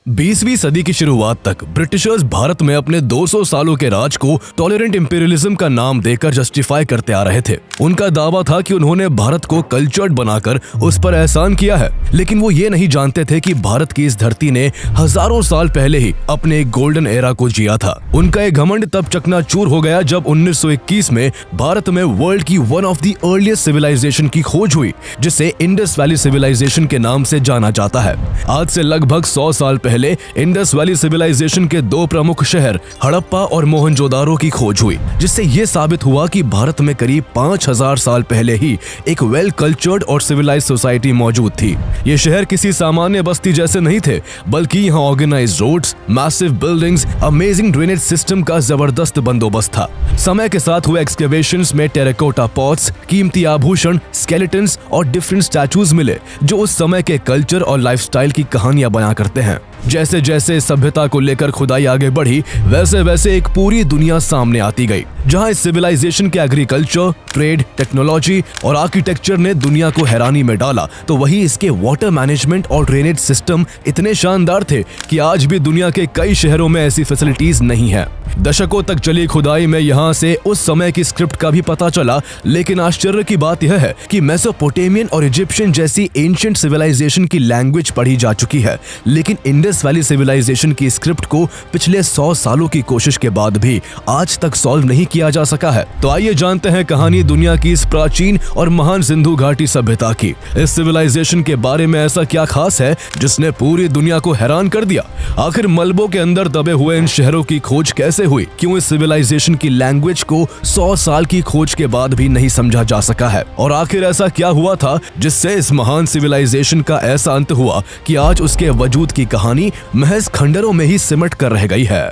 20वीं सदी की शुरुआत तक ब्रिटिशर्स भारत में अपने 200 सालों के राज को टॉलरेंट इंपीरियलिज्म का नाम देकर जस्टिफाई करते आ रहे थे। उनका दावा था कि उन्होंने भारत को कल्चर्ड बनाकर उस पर एहसान किया है, लेकिन वो ये नहीं जानते थे कि भारत की इस धरती ने हजारों साल पहले ही अपने एक गोल्डन एरा को जिया था। उनका एक घमंड तब चकनाचूर हो गया जब 1921 में भारत में वर्ल्ड की one of the earliest civilisation की खोज हुई, जिसे इंडस वैली सिविलाइजेशन के नाम से जाना जाता है। आज से लगभग 100 साल पहले इंडस वैली सिविलाइजेशन के दो प्रमुख शहर हड़प्पा और मोहनजोदारो की खोज हुई, जिससे ये साबित हुआ कि भारत में करीब 5000 साल पहले ही एक वेल कल्चर्ड और सिविलाइज्ड सोसाइटी मौजूद थी। ये शहर किसी सामान्य बस्ती जैसे नहीं थे, बल्कि यहाँ organised roads, massive buildings, amazing drainage system का जबरदस्त बंदोबस्त था। समय के साथ हुए एक्सकेवेशंस में टेराकोटा पॉट्स, कीमती आभूषण, स्केलेटन्स और डिफरेंट स्टैचूज मिले, जो उस समय के कल्चर और लाइफस्टाइल की कहानियां बयां करते हैं। जैसे जैसे सभ्यता को लेकर खुदाई आगे बढ़ी, वैसे वैसे एक पूरी दुनिया सामने आती गई, जहां इस सिविलाइजेशन के एग्रीकल्चर, ट्रेड, टेक्नोलॉजी और आर्किटेक्चर ने दुनिया को हैरानी में डाला, तो वही इसके वाटर मैनेजमेंट और ड्रेनेज सिस्टम इतने शानदार थे कि आज भी दुनिया के कई शहरों में ऐसी फैसिलिटीज नहीं है। दशकों तक चली खुदाई में यहाँ से उस समय की स्क्रिप्ट का भी पता चला, लेकिन आश्चर्य की बात यह है कि मेसोपोटामियन और इजिप्शियन जैसी एंशिएंट सिविलाइजेशन की लैंग्वेज पढ़ी जा चुकी है, लेकिन इंडस वैली सिविलाइजेशन की स्क्रिप्ट को पिछले 100 सालों की कोशिश के बाद भी आज तक सॉल्व नहीं किया जा सका है। तो आइए जानते हैं कहानी दुनिया की इस प्राचीन और महान सिंधु घाटी सभ्यता की। इस सिविलाइजेशन के बारे में ऐसा क्या खास है जिसने पूरी दुनिया को हैरान कर दिया? आखिर मलबों के अंदर दबे हुए इन शहरों की खोज कैसे हुई? क्यों इस सिविलाइजेशन की लैंग्वेज को 100 साल की खोज के बाद भी नहीं समझा जा सका है? और आखिर ऐसा क्या हुआ था जिससे इस महान सिविलाइजेशन का ऐसा अंत हुआ कि आज उसके वजूद की कहानी महज खंडरों में ही सिमट कर रह गई है।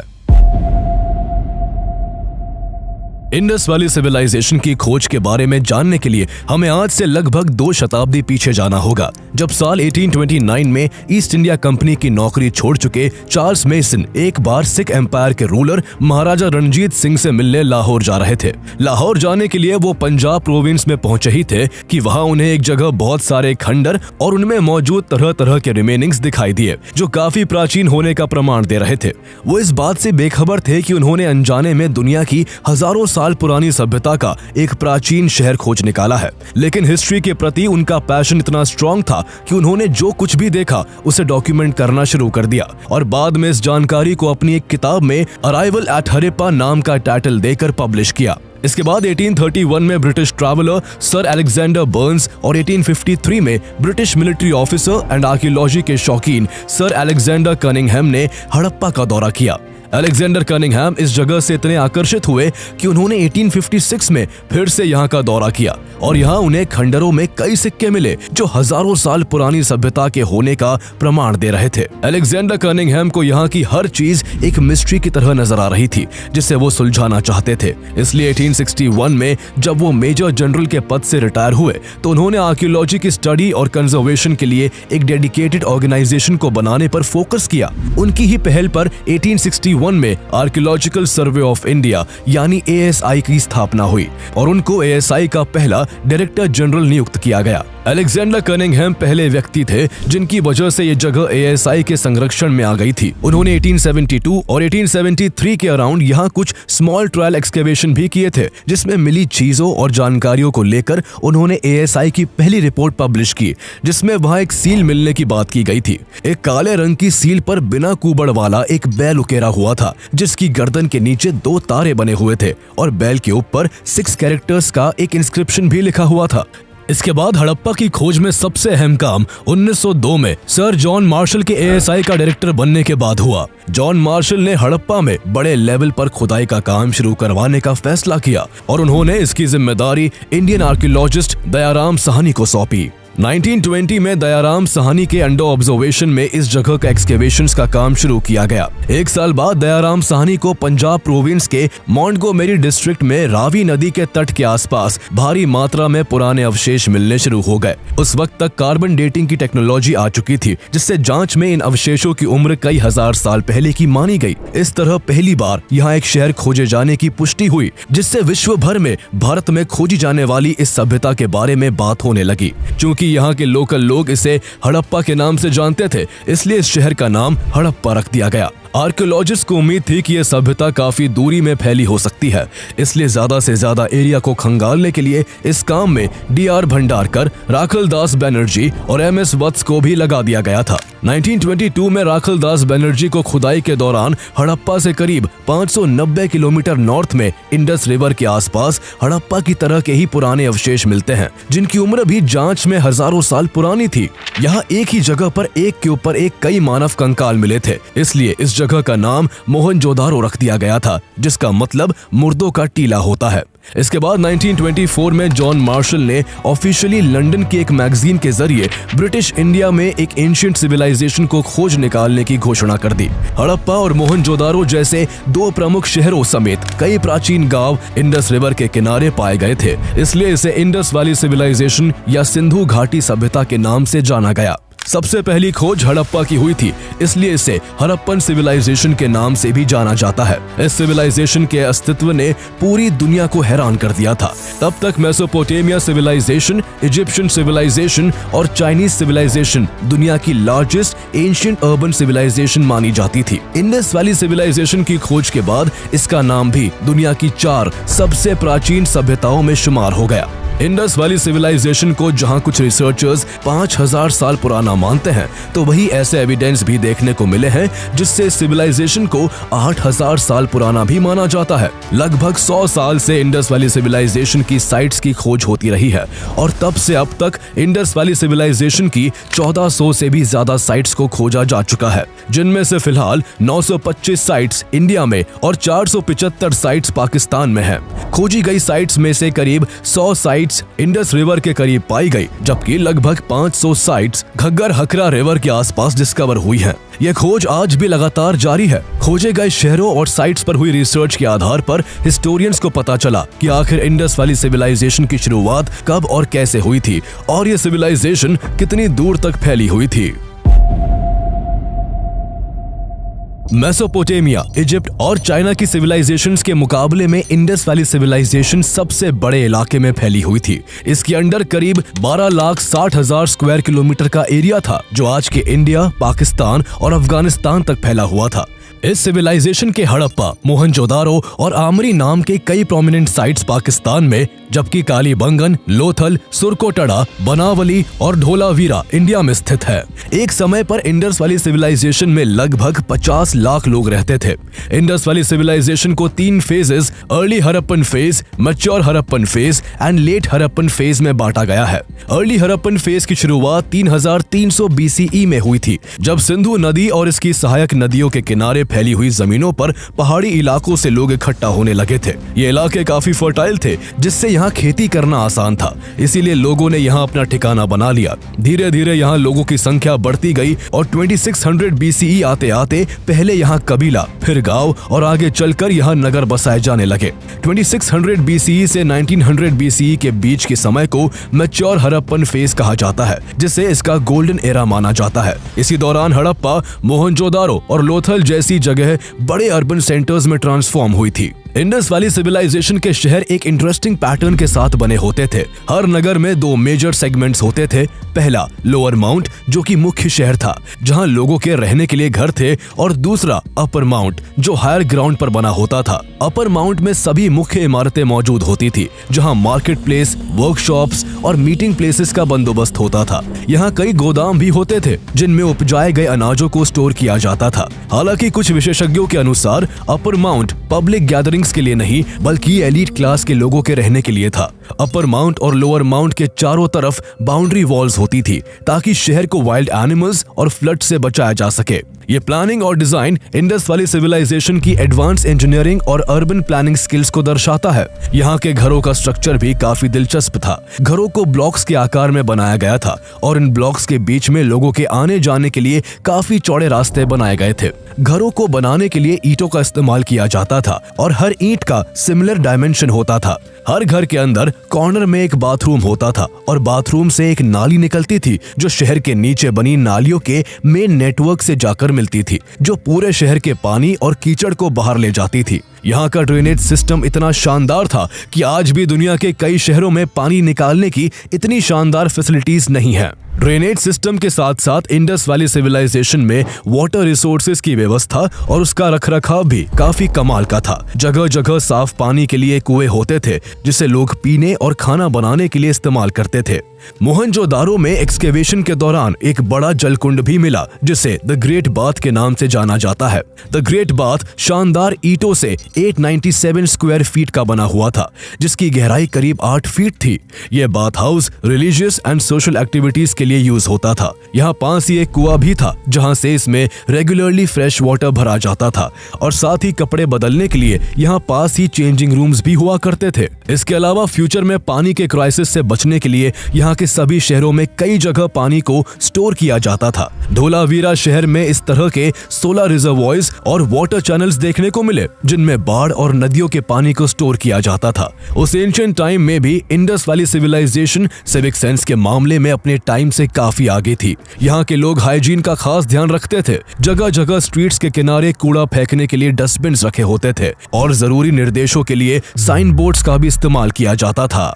इंडस वैली सिविलाइजेशन की खोज के बारे में जानने के लिए हमें आज से लगभग 2 शताब्दी पीछे जाना होगा, जब साल 1829 में ईस्ट इंडिया कंपनी की नौकरी छोड़ चुके चार्ल्स मेसन एक बार सिख एम्पायर के रूलर महाराजा रणजीत सिंह से मिलने लाहौर जा रहे थे। लाहौर जाने के लिए वो पंजाब प्रोविंस में पहुंचे ही थे कि वहां उन्हें एक जगह बहुत सारे खंडर और उनमें मौजूद तरह तरह के रिमेनिंग्स दिखाई दिए, जो काफी प्राचीन होने का प्रमाण दे रहे थे। वो इस बात से बेखबर थे कि उन्होंने अनजाने में दुनिया की हजारों साल पुरानी सभ्यता का एक प्राचीन शहर खोज निकाला है। लेकिन हिस्ट्री के प्रति उनका पैशन इतना स्ट्रॉन्ग था कि उन्होंने जो कुछ भी देखा उसे डॉक्यूमेंट करना शुरू कर दिया और बाद में इस जानकारी को अपनी एक किताब में अराइवल एट हड़प्पा नाम का टाइटल देकर पब्लिश किया। इसके बाद 1831 में British traveller sir Alexander Burns और 1853 में British military officer and archaeology के शौकीन सर अलेक्जेंडर कनिंघम ने हड़प्पा का दौरा किया। अलेक्जेंडर कनिंघम इस जगह से इतने आकर्षित हुए कि उन्होंने 1856 में फिर से यहाँ का दौरा किया और यहाँ उन्हें खंडरों में कई सिक्के मिले जो हजारों साल पुरानी सभ्यता के होने का प्रमाण दे रहे थे। अलेक्जेंडर कनिंघम को यहाँ की हर चीज एक मिस्ट्री की तरह नजर आ रही थी, जिसे वो सुलझाना चाहते थे। इसलिए 1861 में जब वो मेजर जनरल के पद से रिटायर हुए तो उन्होंने आर्कियोलॉजी की स्टडी और कंजर्वेशन के लिए एक डेडिकेटेड ऑर्गेनाइजेशन को बनाने पर फोकस किया। उनकी ही पहल पर 1861 में आर्कियोलॉजिकल सर्वे ऑफ इंडिया यानी ASI की स्थापना हुई और उनको ASI का पहला डायरेक्टर जनरल नियुक्त किया गया। अलेक्जेंडर कनिंघम पहले व्यक्ति थे जिनकी वजह से ये जगह ASI के संरक्षण में आ गई थी। उन्होंने 1872 और 1873 के अराउंड यहाँ कुछ स्मॉल ट्रायल एक्सकेवेशन भी किए थे, जिसमें मिली चीजों और जानकारियों को लेकर उन्होंने ASI की पहली रिपोर्ट पब्लिश की, जिसमें वहाँ एक सील मिलने की बात की गई थी। एक काले रंग की सील पर बिना कुबड़ वाला एक बैल उकेरा हुआ था, जिसकी गर्दन के नीचे 2 तारे बने हुए थे और बैल के ऊपर 6 कैरेक्टर्स का एक इंस्क्रिप्शन भी लिखा हुआ था। इसके बाद हड़प्पा की खोज में सबसे अहम काम 1902 में सर जॉन मार्शल के ASI का डायरेक्टर बनने के बाद हुआ। जॉन मार्शल ने हड़प्पा में बड़े लेवल पर खुदाई का काम शुरू करवाने का फैसला किया और उन्होंने इसकी जिम्मेदारी इंडियन आर्कियोलॉजिस्ट दयाराम साहनी को सौंपी। 1920 में दयाराम साहनी के अंडर ऑब्जर्वेशन में इस जगह का एक्सकेवेशंस का काम शुरू किया गया। एक साल बाद दयाराम साहनी को पंजाब प्रोविंस के मोंटगोमेरी डिस्ट्रिक्ट में रावी नदी के तट के आसपास भारी मात्रा में पुराने अवशेष मिलने शुरू हो गए। उस वक्त तक कार्बन डेटिंग की टेक्नोलॉजी आ चुकी थी, जिससे जांच में इन अवशेषों की उम्र कई हजार साल पहले की मानी गई। इस तरह पहली बार यहाँ एक शहर खोजे जाने की पुष्टि हुई, जिससे विश्व भर में भारत में खोजी जाने वाली इस सभ्यता के बारे में बात होने लगी। चूँकि क्योंकि यहाँ के लोकल लोग इसे हड़प्पा के नाम से जानते थे, इसलिए इस शहर का नाम हड़प्पा रख दिया गया। आर्कियोलॉजिस्ट को उम्मीद थी कि यह सभ्यता काफी दूरी में फैली हो सकती है, इसलिए ज्यादा से ज्यादा एरिया को खंगालने के लिए इस काम में डी.आर. भंडारकर, राखल दास बनर्जी और एम.एस. वत्स को भी लगा दिया गया था। 1922 में राखल दास बनर्जी को खुदाई के दौरान हड़प्पा से करीब 590 किलोमीटर नॉर्थ में इंडस रिवर के आसपास हड़प्पा की तरह के ही पुराने अवशेष मिलते हैं, जिनकी उम्र भी जांच में हजारों साल पुरानी थी। यहाँ एक ही जगह पर एक के ऊपर एक कई मानव कंकाल मिले थे, इसलिए इस जगह का नाम मोहनजोदारो रख दिया गया था, जिसका मतलब मुर्दों का टीला होता है। इसके बाद 1924 में जॉन मार्शल ने ऑफिशियली लंदन की एक मैगजीन के जरिए ब्रिटिश इंडिया में एक एंशिएंट सिविलाइजेशन को खोज निकालने की घोषणा कर दी। हड़प्पा और मोहनजोदारो जैसे दो प्रमुख शहरों समेत कई प्राचीन गांव इंडस रिवर के किनारे पाए गए थे, इसलिए इसे इंडस वैली सिविलाइजेशन या सिंधु घाटी सभ्यता के नाम से जाना गया। सबसे पहली खोज हड़प्पा की हुई थी, इसलिए इसे हड़प्पन सिविलाइजेशन के नाम से भी जाना जाता है। इस सिविलाइजेशन के अस्तित्व ने पूरी दुनिया को हैरान कर दिया था। तब तक मेसोपोटामिया सिविलाइजेशन, इजिप्शियन सिविलाइजेशन और चाइनीज सिविलाइजेशन दुनिया की लार्जेस्ट एंशिएंट अर्बन सिविलाइजेशन मानी जाती थी। इंडस वैली सिविलाइजेशन की खोज के बाद इसका नाम भी दुनिया की 4 सबसे प्राचीन सभ्यताओं में शुमार हो गया। इंडस वैली सिविलाइजेशन को जहां कुछ रिसर्चर्स 5000 साल पुराना मानते हैं, तो वही ऐसे एविडेंस भी देखने को मिले हैं जिससे सिविलाइजेशन को 8000 साल पुराना भी माना जाता है। लगभग 100 साल से इंडस वैली सिविलाइजेशन की साइट्स की खोज होती रही है और तब से अब तक इंडस वैली सिविलाइजेशन की 1400 से भी ज्यादा साइट्स को खोजा जा चुका है, जिनमें से फिलहाल 925 साइट्स इंडिया में और 475 साइट्स पाकिस्तान में है। खोजी गई साइट्स में से करीब 100 साइट्स इंडस रिवर के करीब पाई गई, जबकि लगभग 500 साइट्स घग्गर हकरा रिवर के आसपास डिस्कवर हुई हैं। यह खोज आज भी लगातार जारी है। खोजे गए शहरों और साइट्स पर हुई रिसर्च के आधार पर हिस्टोरियंस को पता चला कि आखिर इंडस वैली सिविलाइजेशन की शुरुआत कब और कैसे हुई थी और यह सिविलाइजेशन कितनी दूर तक फैली हुई थी। मेसोपोटामिया, इजिप्ट और चाइना की सिविलाइजेशंस के मुकाबले में इंडस वैली सिविलाइजेशन सबसे बड़े इलाके में फैली हुई थी। इसके अंडर करीब 12,60,000 स्क्वायर किलोमीटर का एरिया था, जो आज के इंडिया, पाकिस्तान और अफगानिस्तान तक फैला हुआ था। इस सिविलाइजेशन के हड़प्पा, मोहनजोदारो और आमरी नाम के कई प्रोमिनेंट साइट्स पाकिस्तान में, जबकि कालीबंगन, लोथल, सुरकोटड़ा, बनावली और ढोलावीरा इंडिया में स्थित है। एक समय पर इंडस वैली सिविलाइजेशन में लगभग 50 लाख लोग रहते थे। इंडस वैली सिविलाइजेशन को 3 phases, early Harappan phase, mature Harappan phase and let Harappan phase में बांटा गया है। अर्ली हड़प्पन फेज की शुरुआत 3300 BCE में हुई थी, जब सिंधु नदी और इसकी सहायक नदियों के किनारे फैली हुई जमीनों पर पहाड़ी इलाकों से लोग इकट्ठा होने लगे थे। ये इलाके काफी फर्टाइल थे, जिससे यहाँ खेती करना आसान था, इसीलिए लोगों ने यहाँ अपना ठिकाना बना लिया। धीरे धीरे यहाँ लोगों की संख्या बढ़ती गई और 2600 BCE आते आते पहले यहाँ कबीला, फिर गांव और आगे चलकर यहाँ नगर बसाए जाने लगे। 2600 BCE से 1900 BCE के बीच के समय को मैच्योर हड़प्पन फेज कहा जाता है, जिसे इसका गोल्डन एरा माना जाता है। इसी दौरान हड़प्पा, मोहनजोदारो और लोथल जैसी जगह बड़े अर्बन सेंटर्स में ट्रांसफॉर्म हुई थी। इंडस वैली सिविलाइजेशन के शहर एक इंटरेस्टिंग पैटर्न के साथ बने होते थे। हर नगर में 2 मेजर सेगमेंट्स होते थे। पहला लोअर माउंट, जो कि मुख्य शहर था, जहां लोगों के रहने के लिए घर थे, और दूसरा अपर माउंट, जो हायर ग्राउंड पर बना होता था। अपर माउंट में सभी मुख्य इमारतें मौजूद होती थी, जहां मार्केट प्लेस, वर्कशॉप्स और मीटिंग प्लेसेस का बंदोबस्त होता था। यहाँ कई गोदाम भी होते थे, जिनमें उपजाए गए अनाजों को स्टोर किया जाता था। हालांकि कुछ विशेषज्ञों के अनुसार अपर माउंट पब्लिक गैदरिंग्स के लिए नहीं, बल्कि एलीट क्लास के लोगों के रहने के लिए था। अपर माउंट और लोअर माउंट के चारों तरफ बाउंड्री वॉल्स होती थी, ताकि शहर को वाइल्ड एनिमल्स और फ्लड से बचाया जा सके। ये प्लानिंग और डिजाइन इंडस वैली सिविलाइजेशन की एडवांस इंजीनियरिंग और अर्बन प्लानिंग स्किल्स को दर्शाता है। यहाँ के घरों का स्ट्रक्चर भी काफी दिलचस्प था। घरों को ब्लॉक्स के आकार में बनाया गया था और इन ब्लॉक्स के बीच में लोगों के आने जाने के लिए काफी चौड़े रास्ते बनाए गए थे। घरों को बनाने के लिए ईंटों का इस्तेमाल किया जाता था और हर ईंट का सिमिलर डायमेंशन होता था। हर घर के अंदर कॉर्नर में एक बाथरूम होता था और बाथरूम से एक नाली निकलती थी जो शहर के नीचे बनी नालियों के मेन नेटवर्क से जाकर मिलती थी, जो पूरे शहर के पानी और कीचड़ को बाहर ले जाती थी। यहाँ का ड्रेनेज सिस्टम इतना शानदार था कि आज भी दुनिया के कई शहरों में पानी निकालने की इतनी शानदार फैसिलिटीज नहीं है। ड्रेनेज सिस्टम के साथ साथ इंडस वैली सिविलाइजेशन में वाटर रिसोर्सेज की व्यवस्था और उसका रखरखाव भी काफी कमाल का था। जगह जगह साफ पानी के लिए कुएं होते थे जिसे लोग पीने और खाना बनाने के लिए इस्तेमाल करते थे। मोहनजोदारो में एक्सकेवेशन के दौरान एक बड़ा जलकुंड भी मिला जिसे द ग्रेट बाथ के नाम से जाना जाता है। द ग्रेट बाथ शानदार ईंटों से 897 स्क्वायर फीट का बना हुआ था जिसकी गहराई करीब 8 फीट थी। यह bath house religious and social activities के लिए यूज होता था। यहाँ पास ही एक कुआं भी था जहाँ से इसमें रेगुलरली फ्रेश वाटर भरा जाता था और साथ ही कपड़े बदलने के लिए यहाँ पास ही चेंजिंग रूम्स भी हुआ करते थे। इसके अलावा फ्यूचर में पानी के क्राइसिस से बचने के लिए यहाँ के सभी शहरों में कई जगह पानी को स्टोर किया जाता था। धोलावीरा शहर में इस तरह के 16 रिजर्वॉयर्स और वाटर चैनल्स देखने को मिले जिनमें बाढ़ और नदियों के पानी को स्टोर किया जाता था। उस एंशिएंट टाइम में भी Indus valley civilisation civic sense के मामले में अपने टाइम से काफी आगे थी। यहाँ के लोग हाइजीन का खास ध्यान रखते थे। जगह जगह स्ट्रीट्स के किनारे कूड़ा फेंकने के लिए डस्टबिन रखे होते थे और जरूरी निर्देशों के लिए साइन बोर्ड्स का भी इस्तेमाल किया जाता था।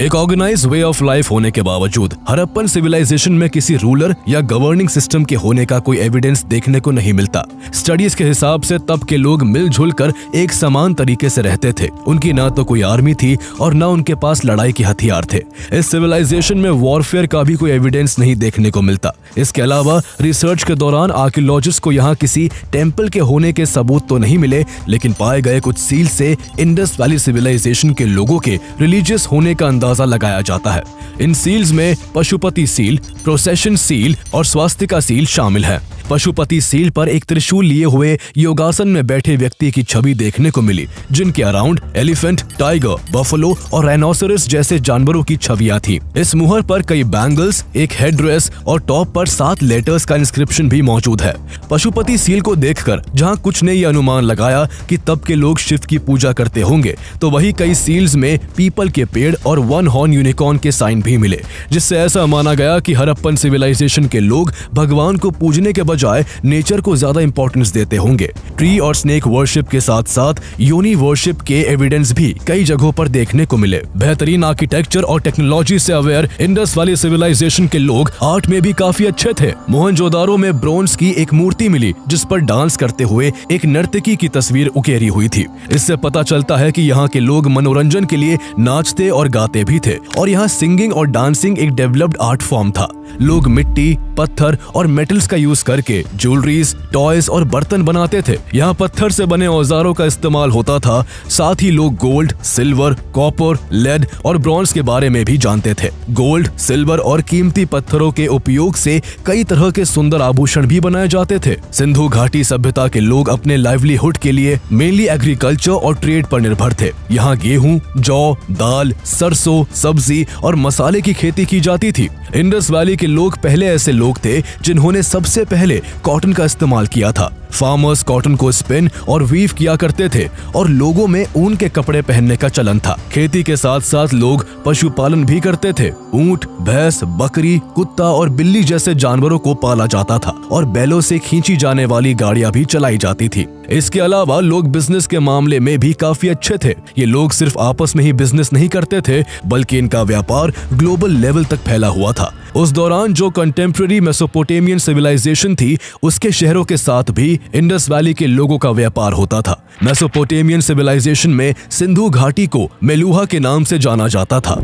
एक ऑर्गेनाइज्ड वे ऑफ लाइफ होने के बावजूद हड़प्पन सिविलाइजेशन में किसी रूलर या गवर्निंग सिस्टम के होने का कोई एविडेंस देखने को नहीं मिलता। स्टडीज के हिसाब से तब के लोग मिलजुल कर एक समान तरीके से रहते थे। उनकी ना तो कोई आर्मी थी और ना उनके पास लड़ाई के हथियार थे। इस सिविलाइजेशन में वॉरफेयर का भी कोई एविडेंस नहीं देखने को मिलता। इसके अलावा रिसर्च के दौरान आर्कियोलॉजिस्ट को यहाँ किसी टेम्पल के होने के सबूत तो नहीं मिले, लेकिन पाए गए कुछ सील से इंडस वैली सिविलाइजेशन के लोगों के रिलीजियस होने का अंदाजा लगाया जाता है। इन सील्स में पशुपति सील, प्रोसेशन सील और स्वास्तिका सील शामिल है। पशुपति सील पर एक त्रिशूल लिए हुए योगासन में बैठे व्यक्ति की छवि देखने को मिली जिनके अराउंड एलिफेंट, टाइगर, बफलो और राइनोसरस जैसे जानवरों की छवियां थी। इस मुहर पर कई बैंगल्स, एक हेड ड्रेस और टॉप पर 7 लेटर्स का इंस्क्रिप्शन भी मौजूद है। पशुपति सील को देखकर जहां कुछ ने यह अनुमान लगाया कि तब के लोग शिव की पूजा करते होंगे, तो वही कई सील्स में पीपल के पेड़ और 1 हॉर्न यूनिकॉर्न के साइन भी मिले, जिससे ऐसा माना गया कि हड़प्पन सिविलाइजेशन के लोग भगवान को पूजने के बजाय नेचर को ज्यादा इंपॉर्टेंस देते होंगे। ट्री और स्नेक वर्शिप के साथ साथ योनि वर्शिप के एविडेंस भी कई जगहों पर देखने को मिले। बेहतरीन आर्किटेक्चर और टेक्नोलॉजी से अवेयर इंडस वैली सिविलाइजेशन के लोग आर्ट में भी काफी अच्छे थे। मोहनजोदारो में ब्रोंज की एक मूर्ति मिली जिस पर डांस करते हुए एक नर्तकी की तस्वीर उकेरी हुई थी। इससे पता चलता है कि यहाँ के लोग मनोरंजन के लिए नाचते और गाते भी थे और यहाँ सिंगिंग और डांसिंग एक डेवलप्ड आर्ट फॉर्म था। लोग मिट्टी, पत्थर और मेटल्स का यूज करके ज्वेलरीज, टॉयज और बर्तन बनाते थे। यहाँ पत्थर से बने औजारों का इस्तेमाल होता था। साथ ही लोग गोल्ड, सिल्वर, कॉपर, लेड और ब्रॉन्ज के बारे में भी जानते थे। गोल्ड, सिल्वर और कीमती पत्थरों के उपयोग से कई तरह के सुंदर आभूषण भी बनाए जाते थे। सिंधु घाटी सभ्यता के लोग अपने लाइवलीहुड के लिए मेनली एग्रीकल्चर और ट्रेड पर निर्भर थे। यहाँ गेहूं, जौ, दाल, सरसों, सब्जी और मसाले की खेती की जाती थी। इंडस वैली के लोग पहले ऐसे लोग थे जिन्होंने सबसे पहले कॉटन का इस्तेमाल किया था। फार्मर्स कॉटन को स्पिन और वीव किया करते थे और लोगों में ऊन के कपड़े पहनने का चलन था। खेती के साथ साथ लोग पशुपालन भी करते थे। ऊंट, भैंस, बकरी, कुत्ता और बिल्ली जैसे जानवरों को पाला जाता था और बैलों से खींची जाने वाली गाड़ियां भी चलाई जाती थी। इसके अलावा लोग बिजनेस के मामले में भी काफी अच्छे थे। ये लोग सिर्फ आपस में ही बिजनेस नहीं करते थे, बल्कि इनका व्यापार ग्लोबल लेवल तक फैला हुआ था। उस दौरान जो कंटेम्प्रेरी मेसोपोटामियन सिविलाइजेशन थी, उसके शहरों के साथ भी इंडस वैली के लोगों का व्यापार होता था। मेसोपोटामियन सिविलाइजेशन में सिंधु घाटी को मेलुहा के नाम से जाना जाता था।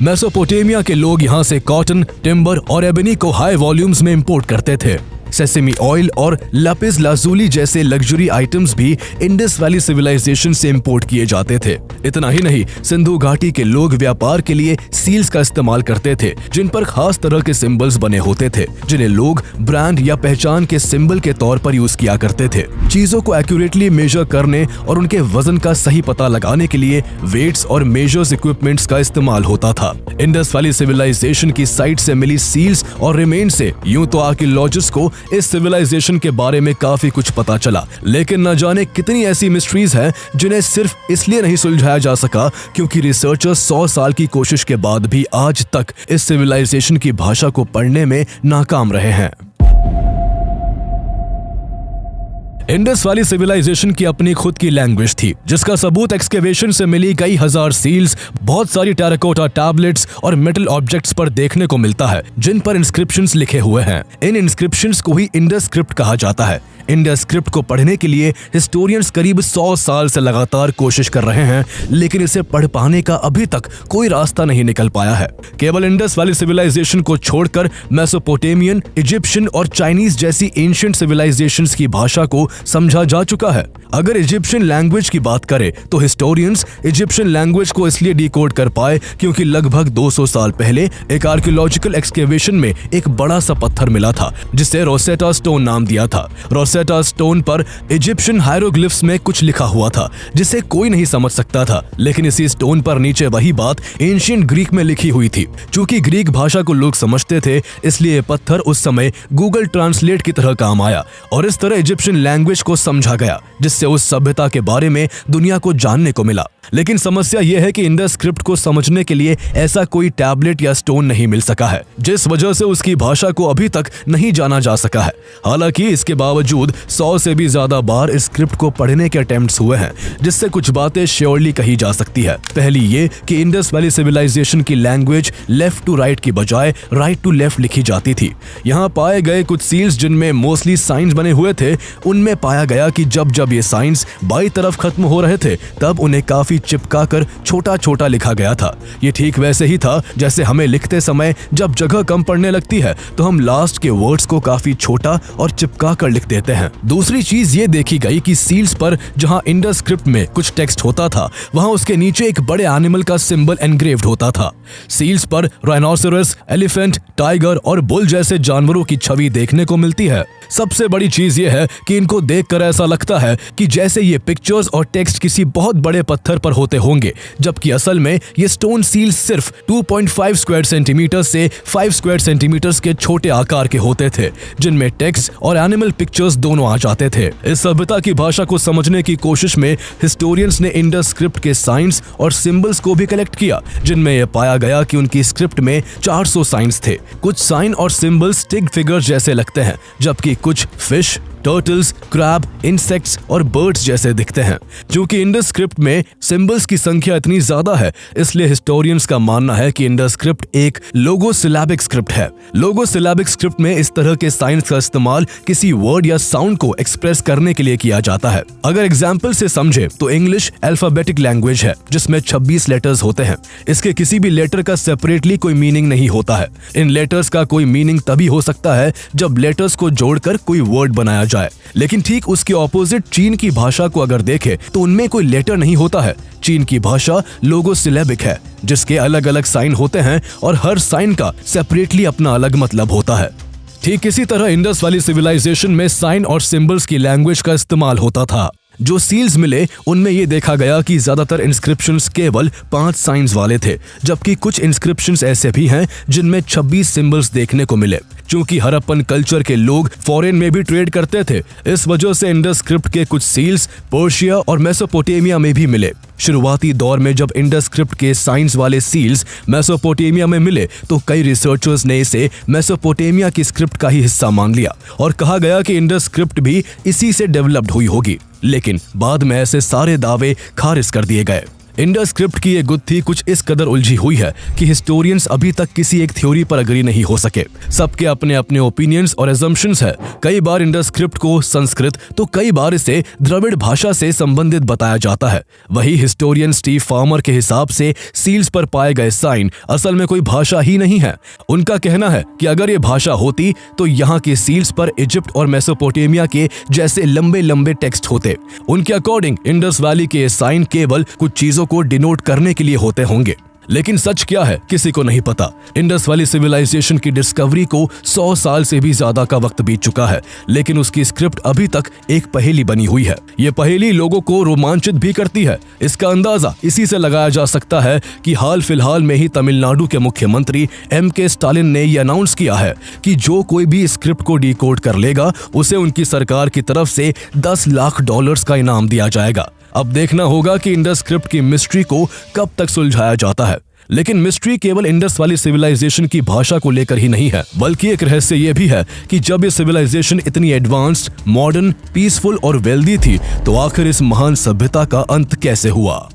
मेसोपोटामिया के लोग यहाँ से कॉटन, टिम्बर और एबनी को हाई वॉल्यूम्स में इंपोर्ट करते थे। सेसेमी ऑयल और लापिस लाजुली जैसे लग्जरी आइटम्स भी इंडस वैली सिविलाइजेशन से इंपोर्ट किए जाते थे। इतना ही नहीं, सिंधु घाटी के लोग व्यापार के लिए सील्स का इस्तेमाल करते थे, जिन पर खास तरह के सिंबल्स बने होते थे, जिन्हें लोग ब्रांड या पहचान के सिंबल के तौर पर यूज किया करते थे। चीजों को एक्यूरेटली मेजर करने और उनके वजन का सही पता लगाने के लिए वेट्स और मेजर्स इक्विपमेंट्स का इस्तेमाल होता था। इंडस वैली सिविलाइजेशन की साइट से मिली सील्स और रिमेन से यूं तो आर्कियोलॉजिस्ट को इस सिविलाइजेशन के बारे में काफी कुछ पता चला, लेकिन न जाने कितनी ऐसी मिस्ट्रीज हैं जिन्हें सिर्फ इसलिए नहीं सुलझाया जा सका क्योंकि रिसर्चर्स 100 साल की कोशिश के बाद भी आज तक इस सिविलाइजेशन की भाषा को पढ़ने में नाकाम रहे हैं। इंडस वैली सिविलाइजेशन की अपनी खुद की लैंग्वेज थी, जिसका सबूत एक्सकेवेशन से मिली कई हजार सील्स, बहुत सारी टेराकोटा टैबलेट्स और मेटल ऑब्जेक्ट्स पर देखने को मिलता है, जिन पर इंस्क्रिप्शंस लिखे हुए हैं। इन इंस्क्रिप्शंस को ही इंडस स्क्रिप्ट कहा जाता है। इंडस स्क्रिप्ट को पढ़ने के लिए हिस्टोरियंस करीब 100 साल से लगातार कोशिश कर रहे हैं, लेकिन इसे पढ़ पाने का अभी तक कोई रास्ता नहीं निकल पाया है। केवल इंडस वैली सिविलाइजेशन को छोड़कर मेसोपोटेमियन, इजिप्शियन और चाइनीज जैसी एंशिएंट सिविलाइजेशंस की भाषा को समझा जा चुका है। अगर इजिप्शियन लैंग्वेज की बात करें तो हिस्टोरियंस इजिप्शियन लैंग्वेज को इसलिए डिकोड कर पाए क्योंकि लगभग 200 साल पहले एक आर्कियोलॉजिकल एक्सकेवेशन में एक बड़ा सा पत्थर मिला था, जिसे रोसेटा स्टोन नाम दिया था। रोसेटा स्टोन पर इजिप्शियन हायरोग्लिफ्स में कुछ लिखा हुआ था जिसे कोई नहीं समझ सकता था, लेकिन इसी स्टोन पर नीचे वही बात एंशिएंट ग्रीक में लिखी हुई थी। चूंकि ग्रीक भाषा को लोग समझते थे, इसलिए पत्थर उस समय गूगल ट्रांसलेट की तरह काम आया और इस तरह इजिप्शियन लैंग्वेज को समझा गया, जिससे उस सभ्यता के बारे में दुनिया को जानने को मिला। लेकिन समस्या यह है कि इंडस स्क्रिप्ट को समझने के लिए ऐसा कोई टैबलेट या स्टोन नहीं मिल सका है, जिस वजह से उसकी भाषा को अभी तक नहीं जाना जा सका है। हालांकि इसके बावजूद 100 से भी ज्यादा बार इस स्क्रिप्ट को पढ़ने के अटेम्प्ट्स हुए हैं, जिससे कुछ बातें श्योरली कही जा सकती है। पहली ये कि इंडस वैली सिविलाइजेशन की लैंग्वेज लेफ्ट टू राइट की बजाय राइट टू लेफ्ट लिखी जाती थी। यहाँ पाए गए कुछ सील्स जिनमें मोस्टली साइंस बने हुए थे, उनमें पाया गया कि जब जब ये साइंस बाई तरफ खत्म हो रहे थे, तब उन्हें काफी चिपकाकर छोटा छोटा लिखा गया था। ये ठीक वैसे ही था जैसे हमें लिखते समय जब जगह कम पड़ने लगती है तो हम लास्ट के वर्ड्स को काफी छोटा और चिपका कर लिख देते हैं। दूसरी चीज ये देखी गई कि सील्स पर जहां इंडस स्क्रिप्ट में कुछ टेक्स्ट होता था, वहां उसके नीचे एक बड़े एनिमल का सिंबल एनग्रेव्ड होता था। सील्स पर राइनोसेरस, एलिफेंट, टाइगर और बुल जैसे जानवरों की छवि देखने को मिलती है। सबसे बड़ी चीज ये है कि इनको देखकर ऐसा लगता है कि जैसे ये पिक्चर्स और टेक्स्ट किसी बहुत बड़े पत्थर पर होते होंगे, जबकि असल में ये स्टोन सील्स सिर्फ 2.5 स्क्वायर सेंटीमीटर से 5 स्क्वायर सेंटीमीटर के छोटे आकार के होते थे, जिनमें टेक्स्ट और एनिमल पिक्चर्स दोनों आ जाते थे। इस सभ्यता की भाषा को समझने की कोशिश में हिस्टोरियंस ने इंडस स्क्रिप्ट के साइंस और सिंबल्स को भी कलेक्ट किया, जिनमें यह पाया गया कि उनकी स्क्रिप्ट में 400 साइंस थे। कुछ साइन और सिंबल्स स्टिक फिगर्स जैसे लगते हैं, जबकि कुछ फिश, टर्टल्स, क्रैब, इंसेक्ट्स और बर्ड्स जैसे दिखते हैं। क्योंकि इंडस स्क्रिप्ट में सिंबल्स की संख्या इतनी ज्यादा है, इसलिए हिस्टोरियंस का मानना है कि इंडस स्क्रिप्ट एक लोगोसिलैबिक स्क्रिप्ट है। लोगोसिलैबिक स्क्रिप्ट में इस तरह के साइंस का इस्तेमाल किसी वर्ड या साउंड को एक्सप्रेस करने के लिए किया जाता है। अगर एग्जाम्पल से समझे तो इंग्लिश अल्फाबेटिक लैंग्वेज है, जिसमें 26 लेटर्स होते हैं। इसके किसी भी लेटर का सेपरेटली कोई मीनिंग नहीं होता है। इन लेटर्स का कोई मीनिंग तभी हो सकता है जब लेटर्स को जोड़कर कोई वर्ड बनाया जाए। लेकिन ठीक उसके ऑपोजिट चीन की भाषा को अगर देखें तो उनमें कोई लेटर नहीं होता है। चीन की भाषा लोगोसिलैबिक है, जिसके अलग अलग साइन होते हैं और हर साइन का सेपरेटली अपना अलग मतलब होता है। ठीक इसी तरह इंडस वैली सिविलाइजेशन में साइन और सिंबल्स की लैंग्वेज का इस्तेमाल होता था। जो सील्स मिले उनमें ये देखा गया कि ज्यादातर इंस्क्रिप्शंस केवल 5 साइंस वाले थे, जबकि कुछ इंस्क्रिप्शंस ऐसे भी हैं जिनमें 26 सिंबल्स देखने को मिले। क्योंकि हड़प्पन कल्चर के लोग फॉरेन में भी ट्रेड करते थे, इस वजह से इंडस स्क्रिप्ट के कुछ सील्स पर्शिया और मेसोपोटेमिया में भी मिले। शुरुआती दौर में जब इंडस स्क्रिप्ट के साइंस वाले सील्स मेसोपोटेमिया में मिले तो कई रिसर्चर्स ने इसे मेसोपोटेमिया की स्क्रिप्ट का ही हिस्सा मान लिया और कहा गया कि इंडस स्क्रिप्ट भी इसी से डेवलप्ड हुई होगी। लेकिन बाद में ऐसे सारे दावे खारिज कर दिए गए। इंडस स्क्रिप्ट की ये गुत्थी कुछ इस कदर उलझी हुई है कि हिस्टोरियंस अभी तक किसी एक थ्योरी पर अग्री नहीं हो सके। सबके अपने अपने ओपिनियंस और एजम्पशंस है। कई बार इंडस स्क्रिप्ट को संस्कृत तो कई बार इसे द्रविड़ भाषा से संबंधित बताया जाता है। वही हिस्टोरियन स्टीव फार्मर के हिसाब से सील्स पर पाए गए साइन असल में कोई भाषा ही नहीं है। उनका कहना है कि अगर ये भाषा होती तो यहाँ के सील्स पर इजिप्ट और मेसोपोटामिया के जैसे लंबे लंबे टेक्स्ट होते। उनके अकॉर्डिंग इंडस वैली के साइन केवल कुछ चीजों को डिनोट करने के लिए होते होंगे। लेकिन सच क्या है किसी को नहीं पता। इंडस वैली सिविलाइजेशन की डिस्कवरी को 100 साल से भी ज्यादा का वक्त बीत चुका है, लेकिन उसकी स्क्रिप्ट अभी तक एक पहेली बनी हुई है। ये पहेली लोगों को रोमांचित भी करती है। इसका अंदाजा इसी से लगाया जा सकता है कि हाल फिलहाल में ही तमिलनाडु के मुख्यमंत्री MK स्टालिन ने यह अनाउंस किया है कि जो कोई भी स्क्रिप्ट को डिकोड कर लेगा उसे उनकी सरकार की तरफ से $10 लाख का इनाम दिया जाएगा। अब देखना होगा कि इंडस स्क्रिप्ट की मिस्ट्री को कब तक सुलझाया जाता है। लेकिन मिस्ट्री केवल इंडस वाली सिविलाइजेशन की भाषा को लेकर ही नहीं है, बल्कि एक रहस्य यह भी है कि जब ये सिविलाइजेशन इतनी एडवांस्ड, मॉडर्न, पीसफुल और वेल्दी थी तो आखिर इस महान सभ्यता का अंत कैसे हुआ।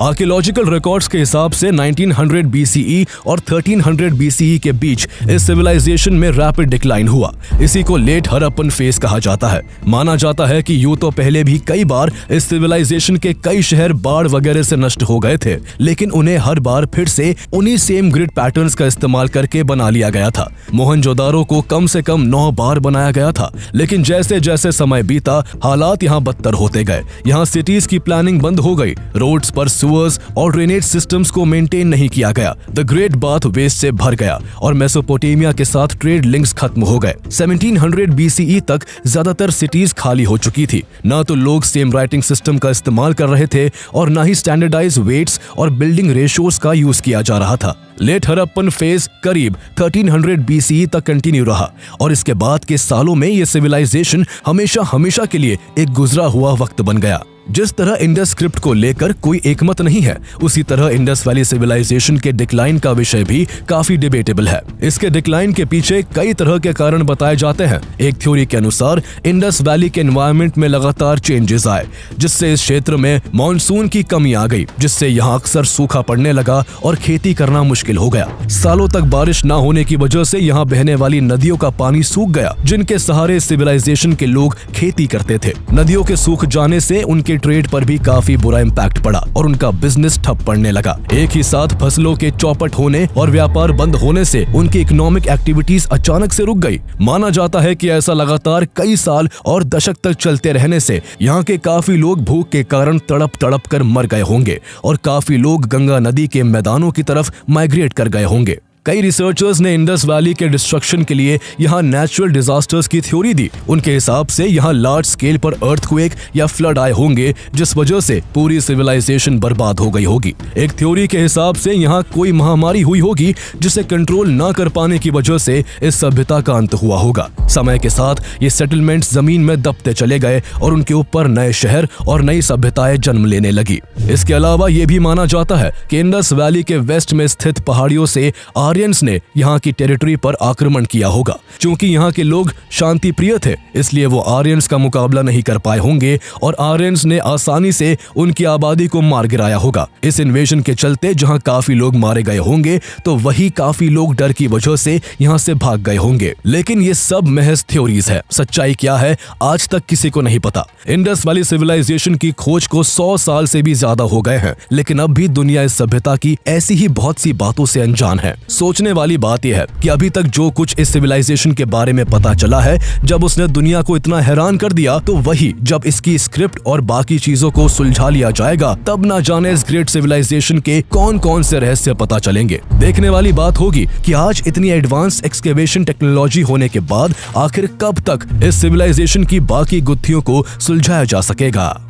आर्कियोलॉजिकल रिकॉर्ड्स के हिसाब से 1900 BCE और 1300 BCE के बीच इस सिविलाइजेशन में रैपिड डिक्लाइन हुआ। इसी को लेट हड़प्पन फेज कहा जाता है। माना जाता है कि यूं तो पहले भी कई बार इस सिविलाइजेशन के कई शहर बाढ़ वगैरह से नष्ट हो गए थे, लेकिन उन्हें हर बार फिर से उन्हीं सेम ग्रिड पैटर्न्स का इस्तेमाल करके बना लिया गया था। मोहनजोदारो को कम से कम 9 बार बनाया गया था, लेकिन जैसे जैसे समय बीता हालात यहाँ बदतर होते गए। यहाँ सिटीज की प्लानिंग बंद हो गई, रोड्स पर और ड्रेनेज सिस्टम्स को मेंटेन नहीं किया गया। द ग्रेट बाथ वेस्ट से भर गया और मेसोपोटामिया के साथ ट्रेड लिंक्स खत्म हो गए। 1700 BCE तक ज्यादातर सिटीज खाली हो चुकी थी। ना तो लोग सेम राइटिंग सिस्टम का इस्तेमाल कर रहे थे और ना ही स्टैंडर्डाइज वेट्स और बिल्डिंग रेशियोज का यूज किया जा रहा था। लेट हड़प्पन फेज करीब 1300 BCE तक कंटिन्यू रहा और इसके बाद के सालों में ये सिविलाइजेशन हमेशा के लिए एक गुजरा हुआ वक्त बन गया। जिस तरह इंडस स्क्रिप्ट को लेकर कोई एकमत नहीं है, उसी तरह इंडस वैली सिविलाइजेशन के डिक्लाइन का विषय भी काफी डिबेटेबल है। इसके डिक्लाइन के पीछे कई तरह के कारण बताए जाते हैं। एक थ्योरी के अनुसार इंडस वैली के एनवायरनमेंट में लगातार चेंजेस आए, जिससे इस क्षेत्र में मानसून की कमी आ गई, जिससे यहाँ अक्सर सूखा पड़ने लगा और खेती करना मुश्किल हो गया। सालों तक बारिश न होने की वजह से यहाँ बहने वाली नदियों का पानी सूख गया, जिनके सहारे सिविलाइजेशन के लोग खेती करते थे। नदियों के सूख जाने से उनके ट्रेड पर भी काफी बुरा इम्पैक्ट पड़ा और उनका बिजनेस ठप पड़ने लगा। एक ही साथ फसलों के चौपट होने और व्यापार बंद होने से उनकी इकोनॉमिक एक्टिविटीज अचानक से रुक गई। माना जाता है कि ऐसा लगातार कई साल और दशक तक चलते रहने से यहाँ के काफी लोग भूख के कारण तड़प कर मर गए होंगे और काफी लोग गंगा नदी के मैदानों की तरफ माइग्रेट कर गए होंगे। कई रिसर्चर्स ने इंडस वैली के डिस्ट्रक्शन के लिए यहाँ नेचुरल डिजास्टर्स की थ्योरी दी। उनके हिसाब से यहाँ लार्ज स्केल पर अर्थक्वेक या फ्लड आए होंगे, जिस वजह से पूरी सिविलाइजेशन बर्बाद हो गई होगी। एक थ्योरी के हिसाब से यहाँ कोई महामारी हुई होगी, जिसे कंट्रोल न कर पाने की वजह से इस सभ्यता का अंत हुआ होगा। समय के साथ ये सेटलमेंट्स जमीन में दबते चले गए और उनके ऊपर नए शहर और नई सभ्यताएं जन्म लेने लगी। इसके अलावा ये भी माना जाता है कि इंडस वैली के वेस्ट में स्थित पहाड़ियों से आर्यंस ने यहाँ की टेरिटरी पर आक्रमण किया होगा। क्योंकि यहाँ के लोग शांति प्रिय थे, इसलिए वो आर्यंस का मुकाबला नहीं कर पाए होंगे और आर्यंस ने आसानी से उनकी आबादी को मार गिराया होगा। इस इन्वेजन के चलते जहाँ काफी लोग मारे गए होंगे, तो वही काफी लोग डर की वजह से यहाँ से भाग गए होंगे। लेकिन ये सब महज थ्योरीज है। सच्चाई क्या है आज तक किसी को नहीं पता। इंडस वैली सिविलाइजेशन की खोज को 100 साल से भी ज्यादा हो गए हैं, लेकिन अब भी दुनिया इस सभ्यता की ऐसी ही बहुत सी बातों से अनजान है। सोचने वाली बात यह है कि अभी तक जो कुछ इस सिविलाइजेशन के बारे में पता चला है, जब उसने दुनिया को इतना हैरान कर दिया, तो वही जब इसकी स्क्रिप्ट और बाकी चीजों को सुलझा लिया जाएगा, तब ना जाने इस ग्रेट सिविलाइजेशन के कौन कौन से रहस्य पता चलेंगे। देखने वाली बात होगी कि आज इतनी एडवांस एक्सकेवेशन टेक्नोलॉजी होने के बाद आखिर कब तक इस सिविलाइजेशन की बाकी गुत्थियों को सुलझाया जा सकेगा।